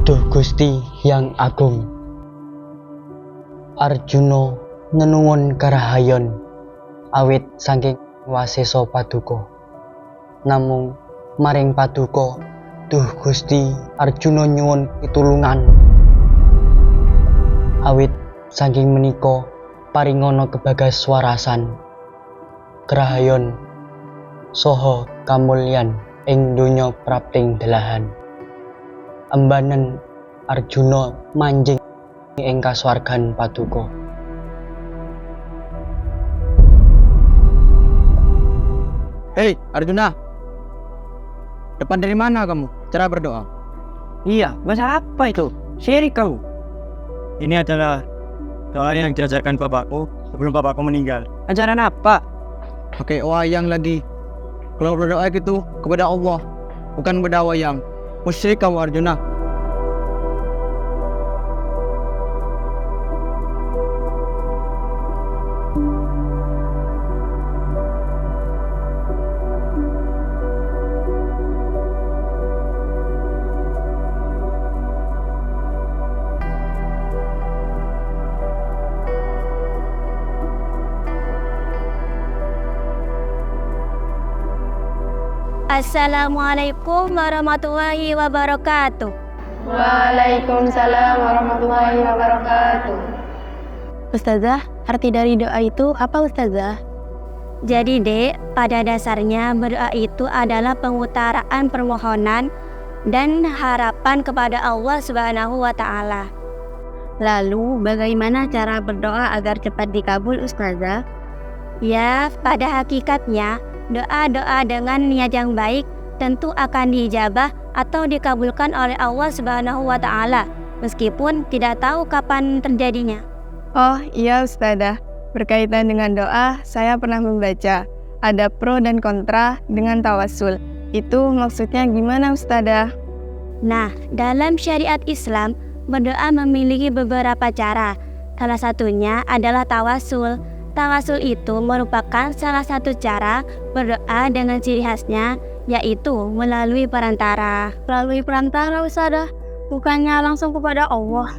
Duh Gusti yang agung, Arjuna ngenuwun karahayon awit saking wasesa paduka. Namung maring paduka Duh Gusti Arjuna nyuwun pitulungan. Awit saking menika paringana kebagaswarasan, karahayon saha kamulyan ing donya prapting delahan. Embanen Arjuna manjing ing kasuwargan paduka. Hei Arjuna, depan dari mana kamu? Cara berdoa. Iya, bahasa apa itu? Syirik kamu. Ini adalah doa yang diajarkan bapakku sebelum bapakku meninggal. Ajaran apa? Pakai wayang lagi. Kalau berdoa gitu kepada Allah, bukan kepada wayang. Musyrik kamu Arjuna. Assalamualaikum warahmatullahi wabarakatuh. Waalaikumsalam warahmatullahi wabarakatuh. Ustazah, arti dari doa itu apa Ustazah? Jadi Dek, pada dasarnya berdoa itu adalah pengutaraan permohonan dan harapan kepada Allah Subhanahu wa Ta'ala. Lalu, bagaimana cara berdoa agar cepat dikabul Ustazah? Ya, pada hakikatnya doa-doa dengan niat yang baik tentu akan diijabah atau dikabulkan oleh Allah Subhanahu wa Ta'ala, meskipun tidak tahu kapan terjadinya. Oh iya Ustazah, berkaitan dengan doa, saya pernah membaca ada pro dan kontra dengan tawasul. Itu maksudnya gimana Ustazah? Nah, dalam syariat Islam, berdoa memiliki beberapa cara. Salah satunya adalah tawasul. Tawasul itu merupakan salah satu cara berdoa dengan ciri khasnya, yaitu melalui perantara. Melalui perantara Ustazah, bukannya langsung kepada Allah.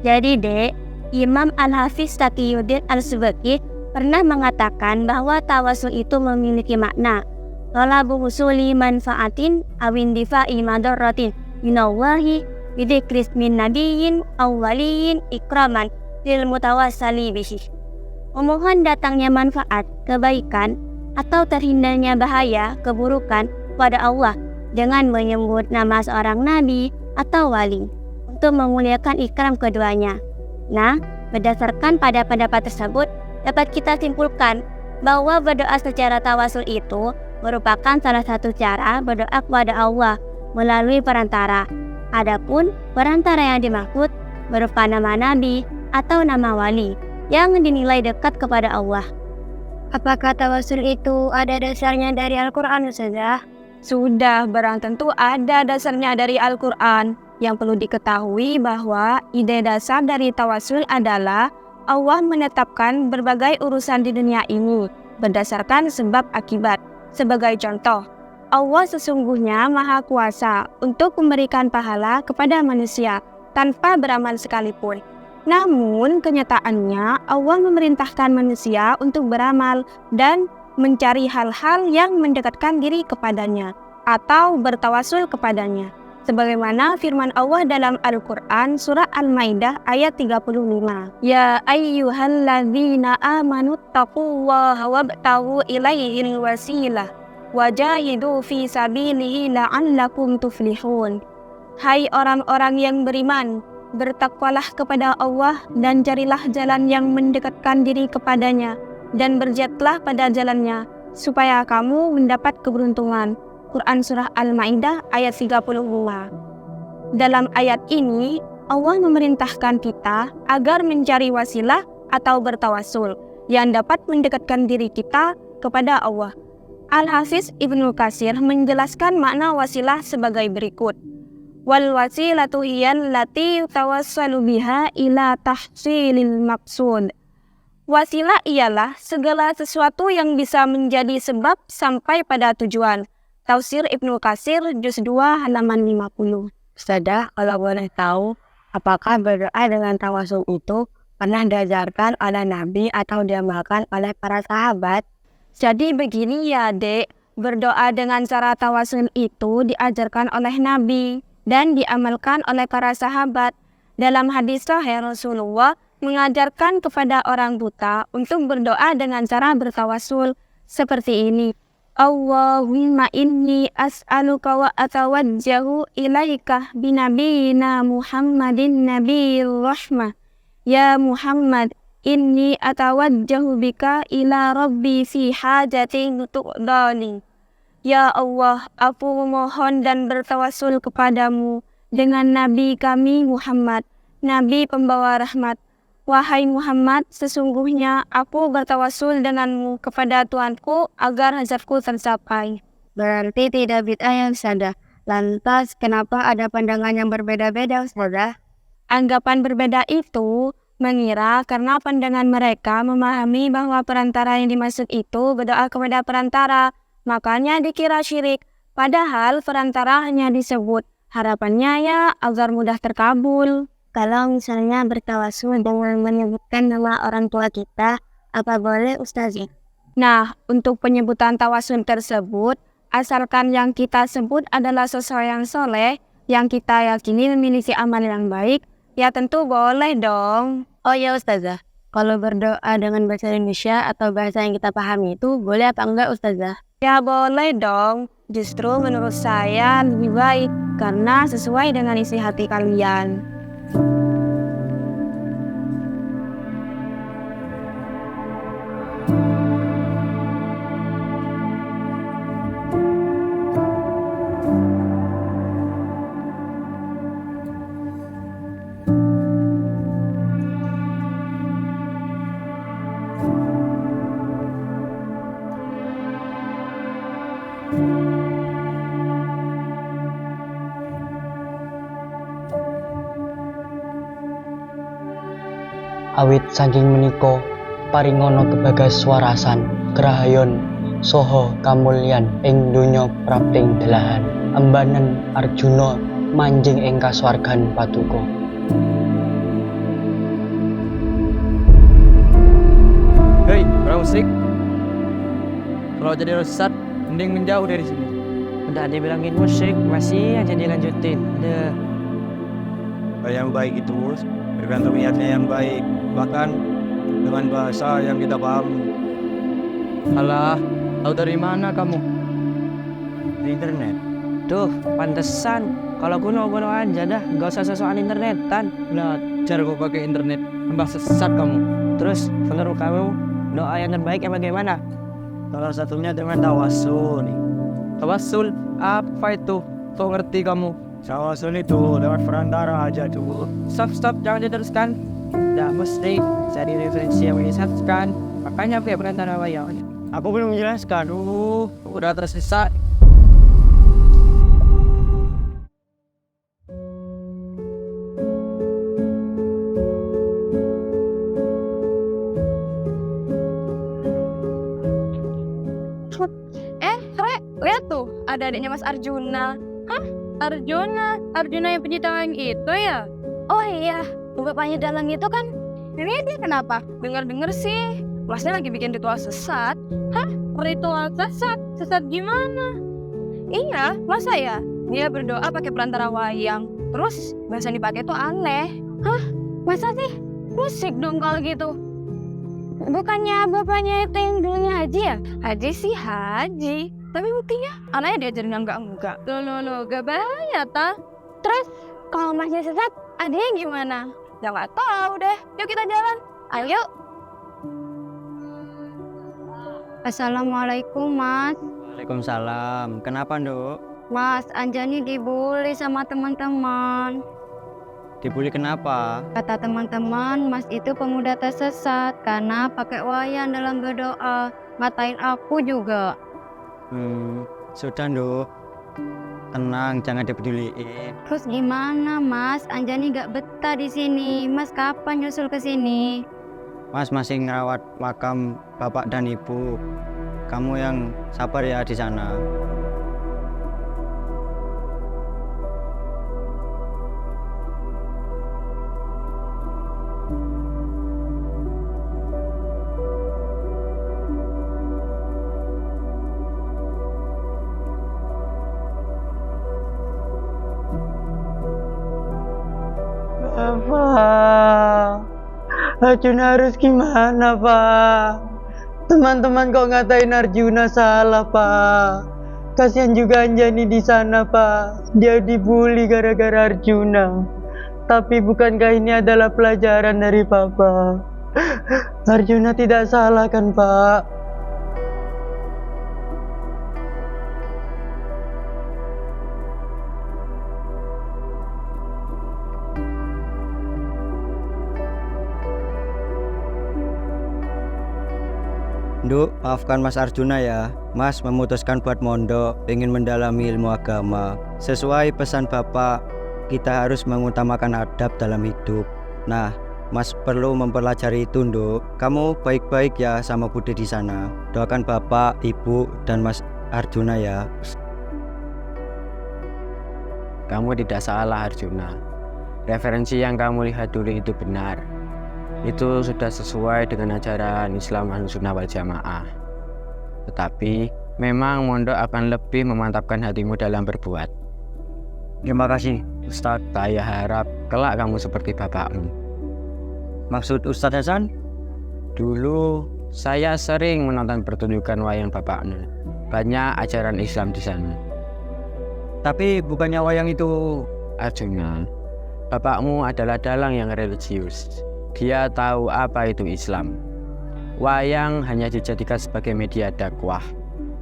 Jadi Dek, Imam Al-Hafiz Taqiyuddin Al-Subki pernah mengatakan bahwa tawasul itu memiliki makna talabu husuli manfaatin awin difa'i madarratin minallahi bidikris min nabiyyin awwaliyin ikraman lil mutawassali bihi. Memohon datangnya manfaat, kebaikan, atau terhindarnya bahaya, keburukan pada Allah dengan menyebut nama seorang nabi atau wali untuk memuliakan ikram keduanya. Nah, berdasarkan pada pendapat tersebut, dapat kita simpulkan bahwa berdoa secara tawasul itu merupakan salah satu cara berdoa kepada Allah melalui perantara. Adapun perantara yang dimaksud berupa nama nabi atau nama wali yang dinilai dekat kepada Allah. Apakah tawasul itu ada dasarnya dari Al-Quran Ustazah? Sudah, barang tentu ada dasarnya dari Al-Quran. Yang perlu diketahui bahwa ide dasar dari tawasul adalah Allah menetapkan berbagai urusan di dunia ini berdasarkan sebab akibat. Sebagai contoh, Allah sesungguhnya Maha Kuasa untuk memberikan pahala kepada manusia tanpa beramal sekalipun. Namun kenyataannya Allah memerintahkan manusia untuk beramal dan mencari hal-hal yang mendekatkan diri kepadanya atau bertawasul kepadanya. Sebagaimana firman Allah dalam Al-Quran surah Al-Maidah ayat 35. Ya ayyuhalladzina amanu taqullaha wabtaghu ilaihil wasilah wajahidu fi sabilihi la'allakum tuflihun. Hai orang-orang yang beriman, bertakwalah kepada Allah dan carilah jalan yang mendekatkan diri kepadanya dan berjihadlah pada jalannya supaya kamu mendapat keberuntungan. Quran surah Al-Maidah ayat 35. Dalam ayat ini Allah memerintahkan kita agar mencari wasilah atau bertawasul yang dapat mendekatkan diri kita kepada Allah. Al-Hafiz Ibnu Katsir menjelaskan makna wasilah sebagai berikut. Wal wasilatu hiyal lati tawassalu biha ila tahsilil maqsud. Wasilah ialah segala sesuatu yang bisa menjadi sebab sampai pada tujuan. Tafsir Ibnu Katsir juz 2 halaman 50. Ustazah, kalau boleh tahu, apakah berdoa dengan tawasul itu pernah diajarkan oleh Nabi atau diamalkan oleh para sahabat? Jadi begini ya dek, berdoa dengan cara tawasul itu diajarkan oleh Nabi dan diamalkan oleh para sahabat. Dalam hadis sahih Rasulullah mengajarkan kepada orang buta untuk berdoa dengan cara bertawasul seperti ini. Allahumma inni as'aluka wa atawajjahu ilaika binabiyina Muhammadin nabiyil rahmah. Ya Muhammad, inni atawajjahu bika ila rabbi fi hajatin tuqdani. Ya Allah, aku memohon dan bertawasul kepadamu dengan Nabi kami Muhammad, Nabi pembawa rahmat. Wahai Muhammad, sesungguhnya aku bertawasul denganmu kepada Tuhanku agar hajatku tercapai. Berarti tidak bid'ah ya Ustazah. Lantas kenapa ada pandangan yang berbeda-beda Ustazah? Anggapan berbeda itu mengira karena pandangan mereka memahami bahwa perantara yang dimaksud itu berdoa kepada perantara, makanya dikira syirik. Padahal perantara hanya disebut harapannya ya agar mudah terkabul. Kalau misalnya bertawasul dengan menyebutkan nama orang tua kita, apa boleh Ustazah? Nah, untuk penyebutan tawasul tersebut, asalkan yang kita sebut adalah sesuatu yang soleh, yang kita yakini memiliki amal yang baik, ya tentu boleh dong. Oh ya Ustazah, kalau berdoa dengan bahasa Indonesia atau bahasa yang kita pahami itu boleh apa enggak Ustazah? Ya boleh dong, justru menurut saya lebih baik, karena sesuai dengan isi hati kalian. Awit saking menika paringono kebagas warasan Grahayon soho kamulyan ing donya prapting delahan embanen Arjuna manjing ing kaswargan Paduka. Hei, para musik. Kalau jadi rusat, mending menjauh dari sini. Udah dibilangin musik, masih aja dilanjutin. Udah. Yang baik itu tergantung niatnya yang baik, bahkan dengan bahasa yang kita pahami. Alah, tahu dari mana kamu? Di internet. Tuh, pantesan. Kalau gue ngobrol aja dah, gak usah sosokan internetan. Belajar kau pakai internet, tambah sesat kamu. Terus, menurut kamu, doa yang terbaik yang bagaimana? Salah satunya dengan tawasul. Tawasul, apa itu? Kau ngerti kamu? Tawasul itu lewat perantara aja tuh. Stop, jangan diteruskan. Tidak mesti cari referensi yang menyesatkan. Makanya pakai perantara wayang. Aku belum menjelaskan. Udah tersesat. Lihat tuh, ada adiknya Mas Arjuna. Hah? Arjuna yang pencinta dalang itu ya? Oh iya, bapaknya dalang itu kan? Ini dia kenapa? Dengar-dengar sih, Masnya lagi bikin ritual sesat. Hah? Ritual sesat? Sesat gimana? Iya, masa ya? Dia berdoa pakai perantara wayang. Terus bahasa yang dipakai tuh aneh. Hah? Masa sih? Musik dong kalau gitu. Bukannya bapaknya itu yang dulunya haji ya? Haji sih haji. Tapi buktinya anaknya diajarin yang enggak. Loh, gak bahaya ta? Terus kalau masnya sesat, adanya gimana? Ya gak tahu deh. Yuk kita jalan. Ayo yuk. Assalamualaikum Mas. Waalaikumsalam. Kenapa, Nduk? Mas, Anjani dibully sama teman-teman. Dibully kenapa? Kata teman-teman, Mas itu pemuda tersesat karena pakai wayang dalam berdoa. Ngatain aku juga. Sudah, Nduk. Tenang, jangan dipeduliin. Terus gimana, Mas? Anjani gak betah di sini. Mas kapan nyusul ke sini? Mas masih ngerawat makam bapak dan ibu. Kamu yang sabar ya di sana. Arjuna harus gimana, Pak? Teman-teman kok ngatain Arjuna salah, Pak. Kasihan juga Anjani di sana, Pak. Dia dibully gara-gara Arjuna. Tapi bukankah ini adalah pelajaran dari Papa? Arjuna tidak salah kan, Pak? Nduk, maafkan Mas Arjuna ya. Mas memutuskan buat mondok, ingin mendalami ilmu agama. Sesuai pesan Bapak, kita harus mengutamakan adab dalam hidup. Nah, Mas perlu mempelajari itu, Nduk. Kamu baik-baik ya sama Bude di sana. Doakan Bapak, Ibu, dan Mas Arjuna ya. Kamu tidak salah, Arjuna. Referensi yang kamu lihat dulu itu benar. Itu sudah sesuai dengan ajaran Islam Ahlussunnah wal Jamaah. Tetapi memang mondok akan lebih memantapkan hatimu dalam berbuat. Terima kasih, Ustadz. Saya harap kelak kamu seperti bapakmu. Maksud Ustadz Hasan? Dulu saya sering menonton pertunjukan wayang bapakmu. Banyak ajaran Islam di sana. Tapi bukannya wayang itu... Arjuna, bapakmu adalah dalang yang religius. Dia tahu apa itu Islam. Wayang hanya dijadikan sebagai media dakwah.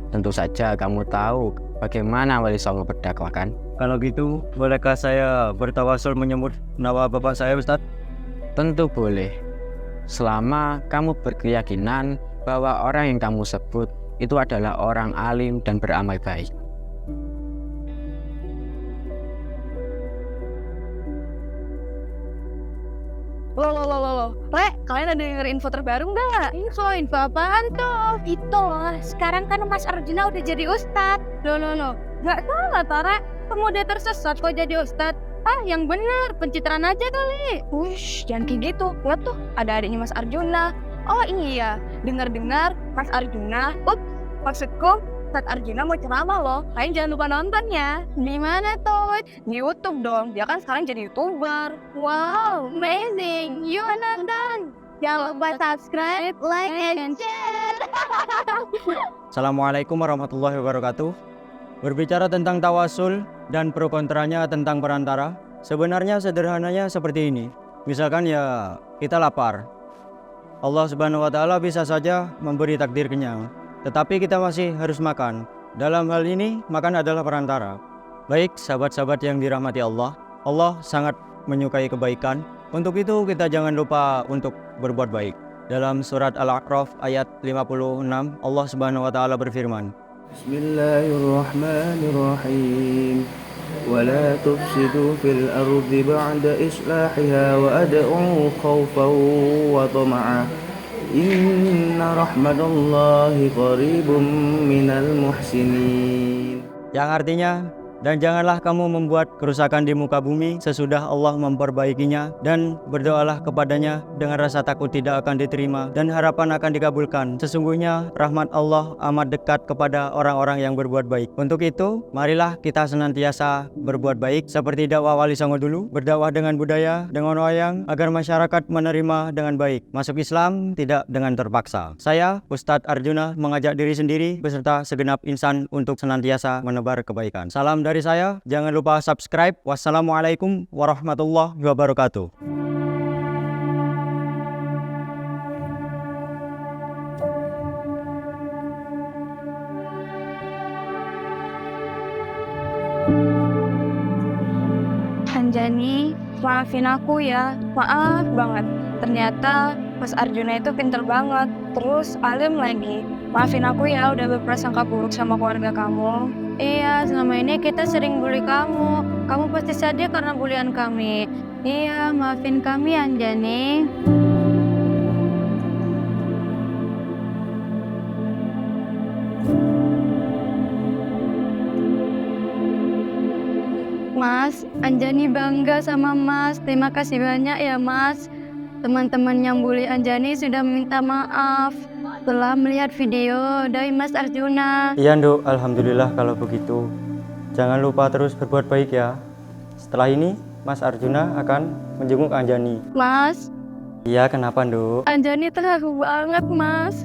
Tentu saja kamu tahu bagaimana Wali Songo berdakwah, kan? Kalau gitu, bolehkah saya bertawasul menyebut nama bapak saya, Ustadz? Tentu boleh. Selama kamu berkeyakinan bahwa orang yang kamu sebut itu adalah orang alim dan beramal baik. Loh. Kalian ada denger info terbaru nggak? Info apaan tuh? Itu loh, sekarang kan Mas Arjuna udah jadi ustadz. Loh. Nggak salah, Tara. Pemuda tersesat kok jadi ustadz. Yang benar, pencitraan aja kali. Wush, jangan kayak gitu. Lihat tuh, ada adiknya Mas Arjuna. Oh iya, dengar-dengar Mas Arjuna. Maksudku, Ustadz Arjuna mau ceramah loh. Kalian jangan lupa nonton ya. Di mana tuh? Di YouTube dong. Dia kan sekarang jadi YouTuber. Wow, amazing. Yuk nonton. Jangan lupa subscribe, like, and share. Assalamualaikum warahmatullahi wabarakatuh. Berbicara tentang tawasul dan pro kontranya tentang perantara, sebenarnya sederhananya seperti ini. Misalkan ya kita lapar. Allah Subhanahu wa taala bisa saja memberi takdir kenyang, tetapi kita masih harus makan. Dalam hal ini, makan adalah perantara. Baik sahabat-sahabat yang dirahmati Allah, Allah sangat menyukai kebaikan. Untuk itu kita jangan lupa untuk berbuat baik. Dalam surat Al-A'raf ayat 56, Allah Subhanahu wa taala berfirman, Bismillahirrahmanirrahim. ولا تفسدوا في الأرض بعد إصلاحها وأدعوا خوفا وطمعا إن رحمة الله قريب من المحسنين. Yang artinya, dan janganlah kamu membuat kerusakan di muka bumi sesudah Allah memperbaikinya, dan berdoalah kepadanya dengan rasa takut tidak akan diterima dan harapan akan dikabulkan. Sesungguhnya rahmat Allah amat dekat kepada orang-orang yang berbuat baik. Untuk itu, marilah kita senantiasa berbuat baik seperti dakwah Wali Songo dulu, berdakwah dengan budaya, dengan wayang, agar masyarakat menerima dengan baik. Masuk Islam tidak dengan terpaksa. Saya, Ustadz Arjuna, mengajak diri sendiri beserta segenap insan untuk senantiasa menebar kebaikan. Salam dari saya, jangan lupa subscribe. Wassalamualaikum warahmatullahi wabarakatuh. Anjani, maafin aku ya. Maaf banget. Ternyata Mas Arjuna itu pinter banget. Terus alim lagi. Maafin aku ya udah berprasangka buruk sama keluarga kamu. Iya, selama ini kita sering bully kamu. Kamu pasti sadar karena bulian kami. Iya, maafin kami Anjani. Mas, Anjani bangga sama Mas. Terima kasih banyak ya Mas. Teman-teman yang bully Anjani sudah minta maaf setelah melihat video dari Mas Arjuna. Iya Nduk, alhamdulillah kalau begitu. Jangan lupa terus berbuat baik ya. Setelah ini, Mas Arjuna akan menjenguk Anjani. Mas, Iya, kenapa, Nduk? Anjani terharu banget, Mas.